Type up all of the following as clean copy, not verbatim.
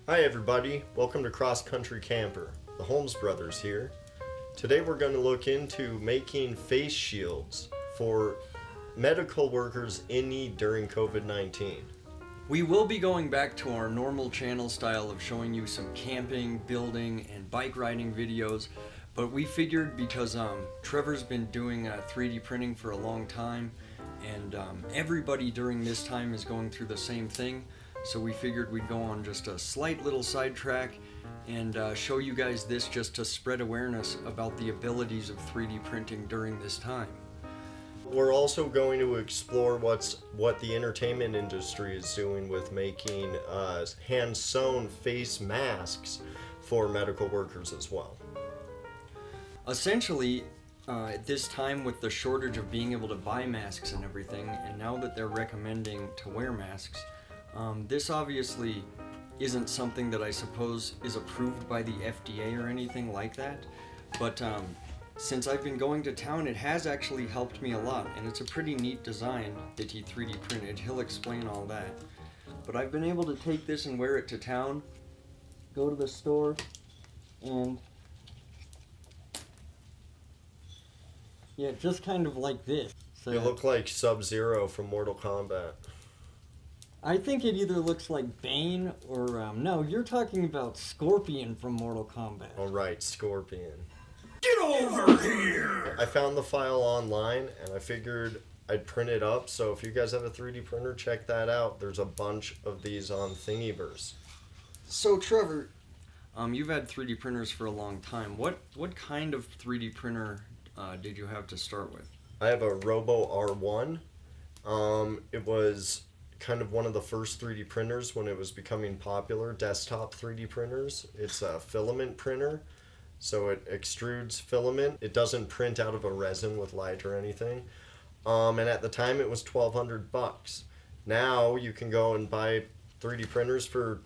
Hi everybody, welcome to Cross Country Camper. The Holmes brothers here. Today we're going to look into making face shields for medical workers in need during COVID-19. We will be going back to our normal channel style of showing you some camping, building, and bike riding videos, but we figured because Trevor's been doing 3D printing for a long time, and everybody during this time is going through the same thing, so we figured we'd go on just a slight little sidetrack and show you guys this just to spread awareness about the abilities of 3D printing during this time. We're also going to explore what the entertainment industry is doing with making hand-sewn face masks for medical workers as well. Essentially, at this time with the shortage of being able to buy masks and everything, and now that they're recommending to wear masks, this obviously isn't something that I suppose is approved by the FDA or anything like that, but since I've been going to town, it has actually helped me a lot, and it's a pretty neat design that he 3D printed. He'll explain all that. But I've been able to take this and wear it to town, go to the store, and yeah, just kind of like this. So You look like Sub-Zero from Mortal Kombat. I think it either looks like Bane or, no, you're talking about Scorpion from Mortal Kombat. Alright, Scorpion. Get over here! I found the file online and I figured I'd print it up, so if you guys have a 3D printer, check that out. There's a bunch of these on Thingiverse. So Trevor, you've had 3D printers for a long time. What kind of 3D printer did you have to start with? I have a Robo R1. It was kind of one of the first 3D printers when it was becoming popular, desktop 3D printers. It's a filament printer, so it extrudes filament. It doesn't print out of a resin with light or anything. And at the time it was $1,200. Now you can go and buy 3D printers for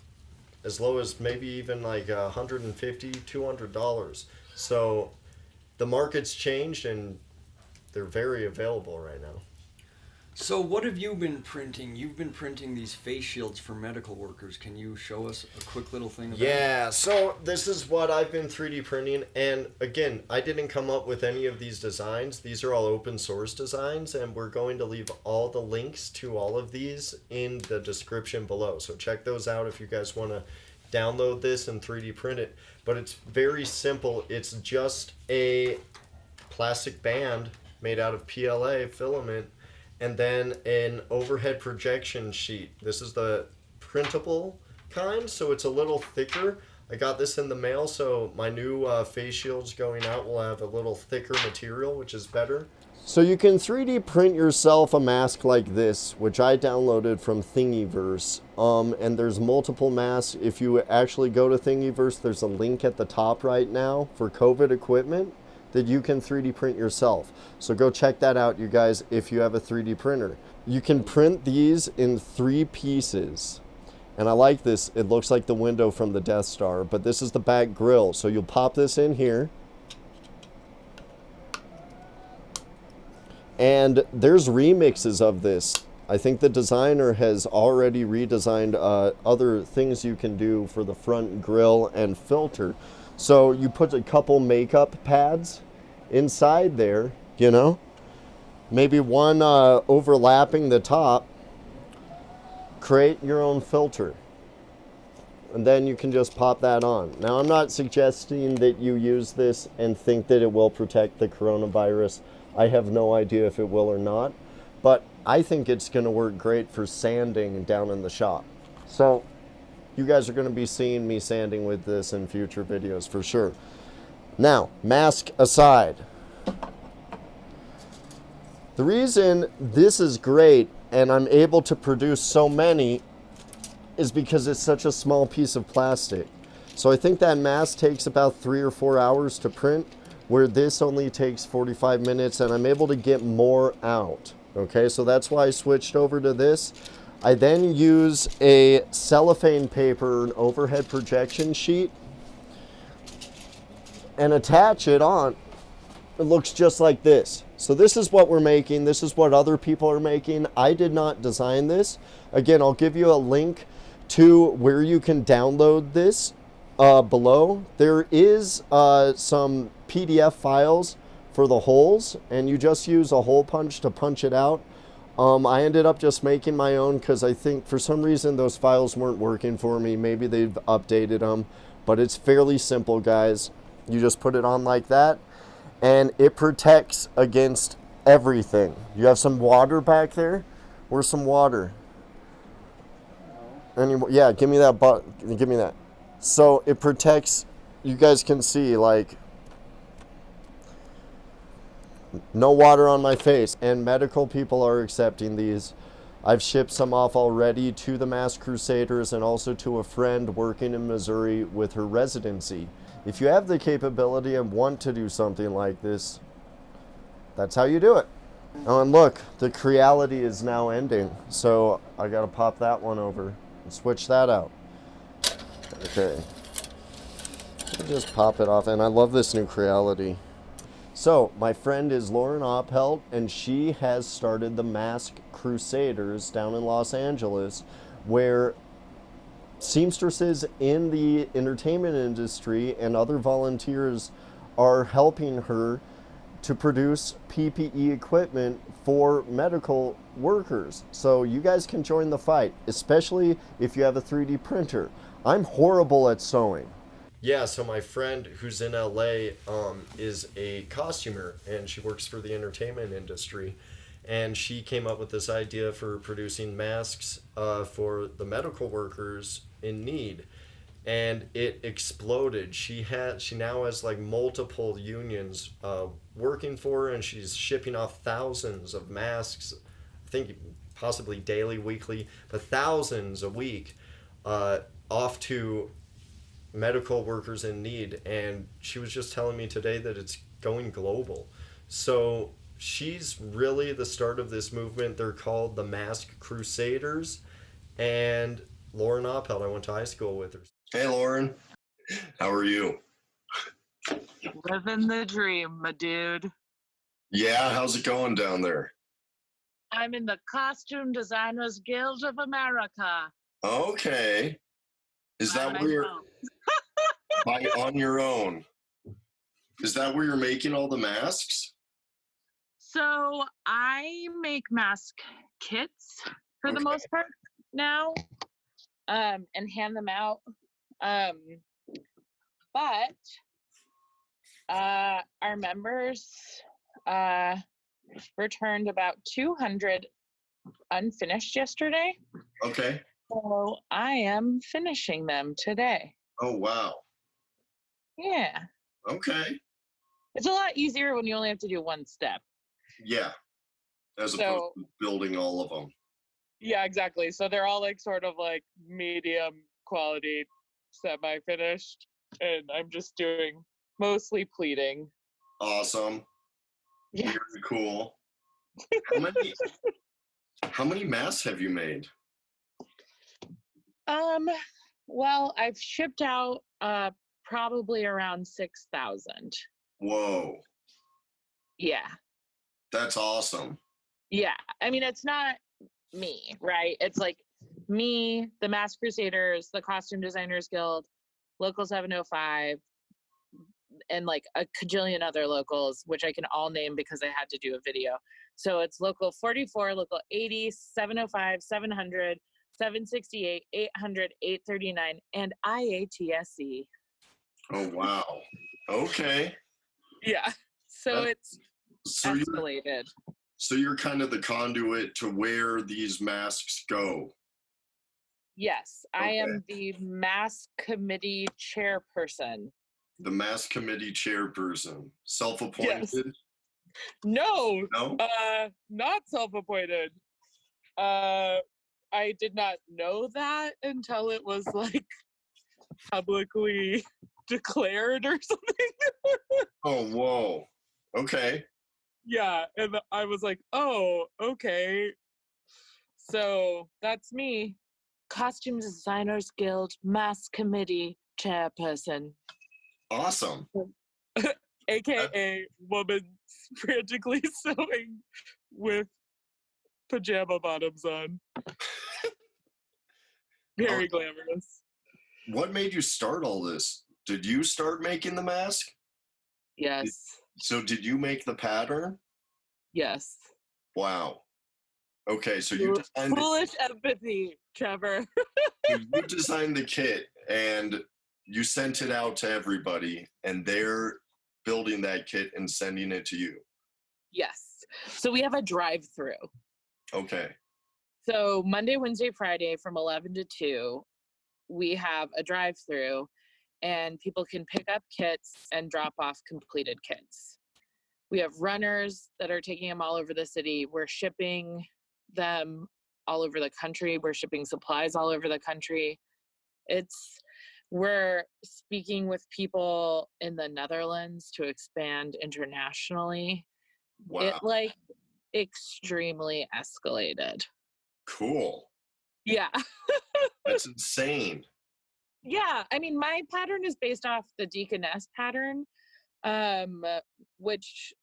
as low as maybe even like $150, $200. So the market's changed and they're very available right now. So what have you been printing? You've been printing these face shields for medical workers. Can you show us a quick little thing about it? Yeah, so this is what I've been 3D printing, and again, I didn't come up with any of these designs. These are all open source designs, and we're going to leave all the links to all of these in the description below. So check those out if you guys want to download this and 3D print it. But it's very simple. It's just a plastic band made out of PLA filament, and then an overhead projection sheet. This is the printable kind, so it's a little thicker. I got this in the mail, so my new face shields going out will have a little thicker material, which is better. So you can 3D print yourself a mask like this, which I downloaded from Thingiverse. And there's multiple masks. If you actually go to Thingiverse, there's a link at the top right now for COVID equipment that you can 3D print yourself. So go check that out, you guys, if you have a 3D printer. You can print these in 3 pieces. And I like this. It looks like the window from the Death Star, but this is the back grill. So you'll pop this in here. And there's remixes of this. I think the designer has already redesigned other things you can do for the front grill and filter. So you put a couple makeup pads inside there, you know, maybe one overlapping the top. Create your own filter, and then you can just pop that on. Now, I'm not suggesting that you use this and think that it will protect the coronavirus. I have no idea if it will or not, but I think it's going to work great for sanding down in the shop. So you guys are going to be seeing me sanding with this in future videos for sure. Now, mask aside. The reason this is great and I'm able to produce so many is because it's such a small piece of plastic. So I think that mask takes about 3 or 4 hours to print, where this only takes 45 minutes, and I'm able to get more out. Okay, so that's why I switched over to this. I then use a cellophane paper, an overhead projection sheet, and attach it on. It looks just like this. So this is what we're making. This is what other people are making. I did not design this. Again, I'll give you a link to where you can download this below. There is some PDF files for the holes, and you just use a hole punch to punch it out. I ended up just making my own because I think for some reason those files weren't working for me. Maybe they've updated them, but it's fairly simple, guys. You just put it on like that, and it protects against everything. You have some water back there? Where's some water? Yeah, give me that. Give me that. So it protects. You guys can see, like, no water on my face, and medical people are accepting these. I've shipped some off already to the Masked Crusaders and also to a friend working in Missouri with her residency. If you have the capability and want to do something like this, that's how you do it. Oh, and look, the Creality is now ending, so I gotta pop that one over and switch that out. Okay. Just pop it off, and I love this new Creality. So, my friend is Lauren Oppelt, and she has started the Masked Crusaders down in Los Angeles, where seamstresses in the entertainment industry and other volunteers are helping her to produce PPE equipment for medical workers. So you guys can join the fight, especially if you have a 3D printer. I'm horrible at sewing. Yeah, so my friend who's in LA is a costumer, and she works for the entertainment industry. And she came up with this idea for producing masks for the medical workers in need. And it exploded. She now has like multiple unions working for her, and she's shipping off thousands of masks. I think possibly daily, weekly, but thousands a week off to medical workers in need. And she was just telling me today that it's going global. So she's really the start of this movement. They're called the Masked Crusaders. And Lauren Oppelt, I went to high school with her. Hey, Lauren. How are you? Living the dream, my dude. Yeah, how's it going down there? I'm in the Costume Designers Guild of America. Okay. Is that where you're on your own? Is that where you're making all the masks? So I make mask kits for the most part now, and hand them out. But our members returned about 200 unfinished yesterday. Okay. So I am finishing them today. Oh, wow. Yeah. Okay. It's a lot easier when you only have to do one step. Yeah. As opposed to building all of them. Yeah, exactly. So they're all like sort of like medium quality, semi-finished, and I'm just doing mostly pleating. Awesome. Yeah. Very cool. How many masks have you made? Well, I've shipped out probably around 6,000. Whoa. Yeah. That's awesome. Yeah. I mean, it's not me, right? It's like me, the Masked Crusaders, the Costume Designers Guild, Local 705, and like a cajillion other locals, which I can all name because I had to do a video. So it's Local 44, Local 80, 705, 700, 768, 800, 839, and IATSE. Oh, wow. Okay. Yeah. So it's escalated. So you're kind of the conduit to where these masks go. Yes, I am the mask committee chairperson. The mask committee chairperson. Self-appointed? Yes. No, No? not self-appointed. I did not know that until it was like publicly declared or something. Oh, whoa. Okay. Yeah, and I was like, oh, okay. So that's me. Costume Designers Guild Mask Committee Chairperson. Awesome. AKA woman frantically sewing with pajama bottoms on. Very glamorous. What made you start all this? Did you start making the mask? Yes. So did you make the pattern? Yes. Wow. Okay, so you designed Foolish empathy, Trevor. you designed the kit and you sent it out to everybody, and they're building that kit and sending it to you. Yes. So we have a drive-through. Okay. So Monday, Wednesday, Friday from 11 to 2, we have a drive-through, and people can pick up kits and drop off completed kits. We have runners that are taking them all over the city. We're shipping them all over the country. We're shipping supplies all over the country. We're speaking with people in the Netherlands to expand internationally. Wow. It like extremely escalated. Cool. Yeah. That's insane. Yeah. I mean, my pattern is based off the Deaconess pattern, which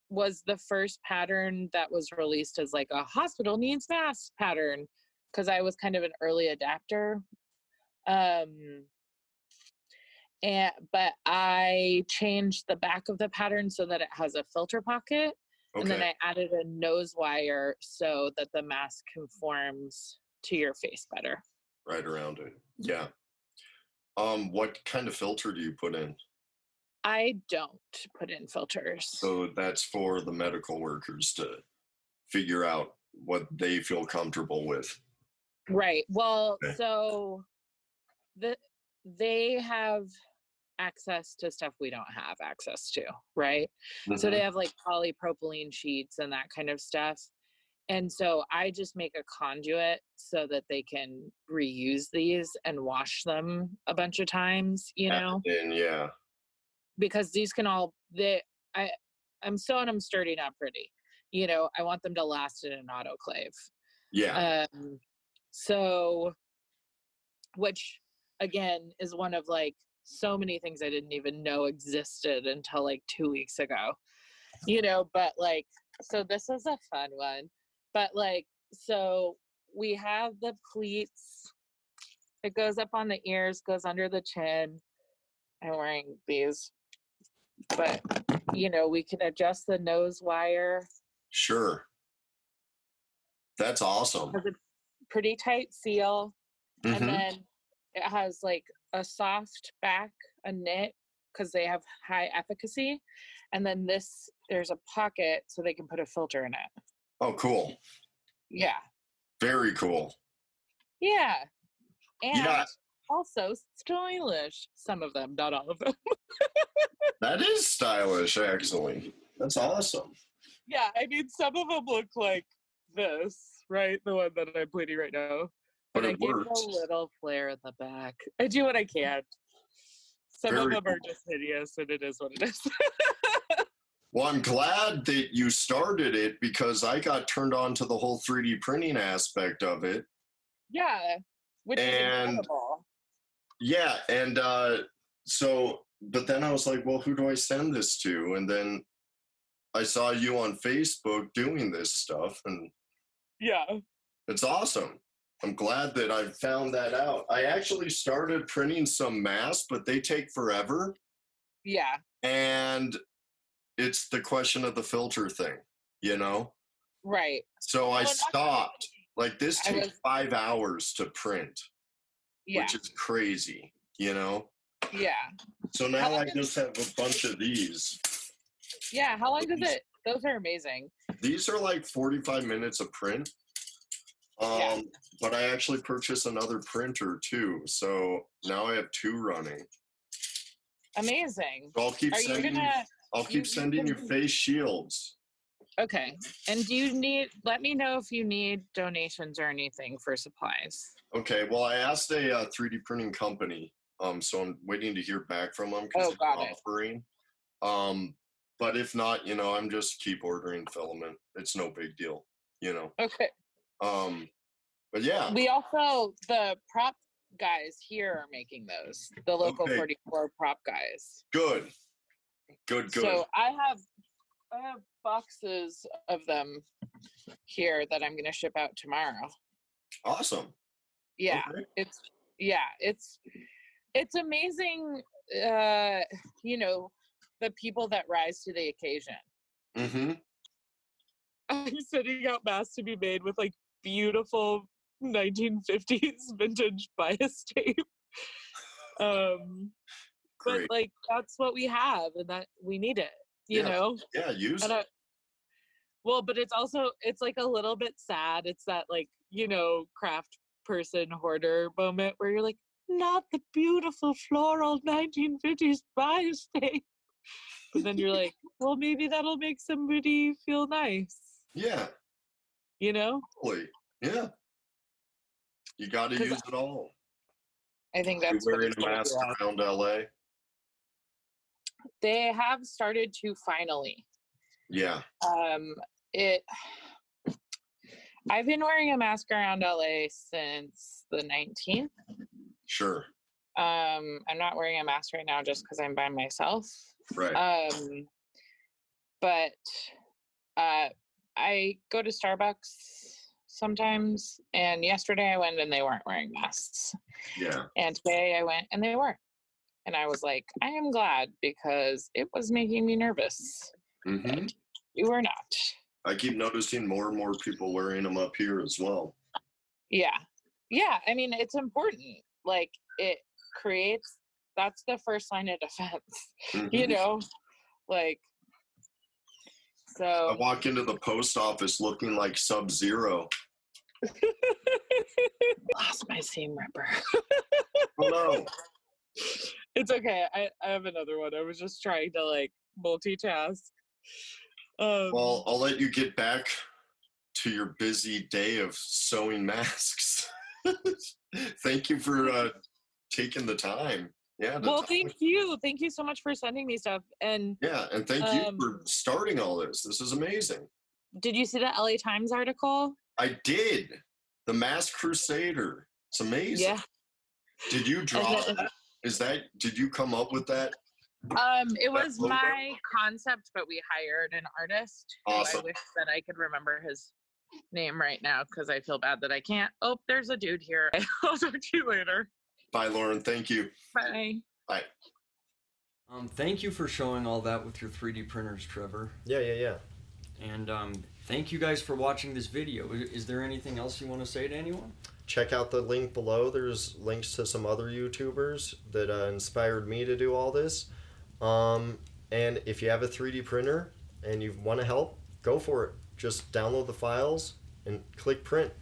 was the first pattern that was released as like a hospital needs mask pattern, because I was kind of an early adapter. But I changed the back of the pattern so that it has a filter pocket. Okay. And then I added a nose wire so that the mask conforms to your face better. Right around it. Yeah. What kind of filter do you put in? I don't put in filters. So that's for the medical workers to figure out what they feel comfortable with. Right. Well, Okay. so they have access to stuff we don't have access to, right? Mm-hmm. So they have like polypropylene sheets and that kind of stuff. And so I just make a conduit so that they can reuse these and wash them a bunch of times, you know? And yeah. Because these can all, I'm sewing them sturdy, not pretty. You know, I want them to last in an autoclave. Yeah. So, which again is one of like so many things I didn't even know existed until like 2 weeks ago, you know, but like, so this is a fun one, but like, so we have the pleats, it goes up on the ears, goes under the chin. I'm wearing these, but you know, we can adjust the nose wire. Sure. That's awesome. It has a pretty tight seal. Mm-hmm. And then it has like a soft back, a knit, because they have high efficacy. And then there's a pocket so they can put a filter in it. Oh, cool. Yeah. Very cool. Yeah. And also stylish. Some of them, not all of them. That is stylish, actually. That's awesome. Yeah, I mean, some of them look like this, right? The one that I'm pleating right now. But I it give works. it a little flare in the back. I do what I can. Some of them are just hideous, and it is what it is. Well, I'm glad that you started it, because I got turned on to the whole 3D printing aspect of it. Yeah, which is incredible. Yeah, and so, but then I was like, well, who do I send this to? And then I saw you on Facebook doing this stuff, and yeah, it's awesome. I'm glad that I found that out. I actually started printing some masks, but they take forever. Yeah. And it's the question of the filter thing, you know? Right. So I stopped. Like, this takes 5 hours to print, which is crazy, you know? Yeah. So now I just have a bunch of these. Yeah, how long does it? Those are amazing. These are like 45 minutes of print. But I actually purchased another printer too, so now I have 2 running. Amazing. So I'll keep sending you face shields. Okay. And let me know if you need donations or anything for supplies. Okay, well, I asked a 3D printing company, so I'm waiting to hear back from them because they're offering. But if not, you know, I'm just keep ordering filament. It's no big deal, you know. Okay. But yeah. We also, the prop guys here are making those. The local 44 prop guys. Good. So I have boxes of them here that I'm going to ship out tomorrow. Awesome. Yeah, Okay. it's amazing. You know, the people that rise to the occasion. Mm-hmm. I'm sending out masks to be made with like beautiful 1950s vintage bias tape. But Great. like that's what we have, and that we need it. You Yeah. know. Yeah. Use And it. well, but it's like a little bit sad. It's that like, you know, craft person hoarder moment where you're like, not the beautiful floral 1950s bias tape. But then you're like, well, maybe that'll make somebody feel nice. Yeah. You know? Totally. Yeah. You got to 'Cause use it all. I think Are you that's what wearing it's a gonna mask be like. around LA? They have started to finally. Yeah. It I've been wearing a mask around LA since the 19th. Sure. I'm not wearing a mask right now just because I'm by myself. Right. But I go to Starbucks sometimes, and yesterday I went and they weren't wearing masks. Yeah. And today I went and they weren't. And I was like, I am glad because it was making me nervous. Mm-hmm. You were not. I keep noticing more and more people wearing them up here as well. Yeah. Yeah. I mean, it's important. Like, it creates, that's the first line of defense, Mm-hmm. you know? Like, so. I walk into the post office looking like Sub-Zero. Lost my seam ripper. Oh no. It's okay. I have another one. I was just trying to like multitask. Well, I'll let you get back to your busy day of sewing masks. Thank you for taking the time. Yeah. Well, thank you. Thank you so much for sending me stuff. And yeah, and thank you for starting all this. This is amazing. Did you see the LA Times article? I did. The Masked Crusader. It's amazing. Yeah. Did you draw that? Did you come up with that? It was my concept, but we hired an artist. Awesome. I wish that I could remember his name right now because I feel bad that I can't. Oh, there's a dude here. I'll talk to you later. Bye, Lauren. Thank you. Bye. Bye. Thank you for showing all that with your 3D printers, Trevor. Yeah. And thank you guys for watching this video. Is there anything else you want to say to anyone? Check out the link below. There's links to some other YouTubers that inspired me to do all this. And if you have a 3D printer and you want to help, go for it. Just download the files and click print.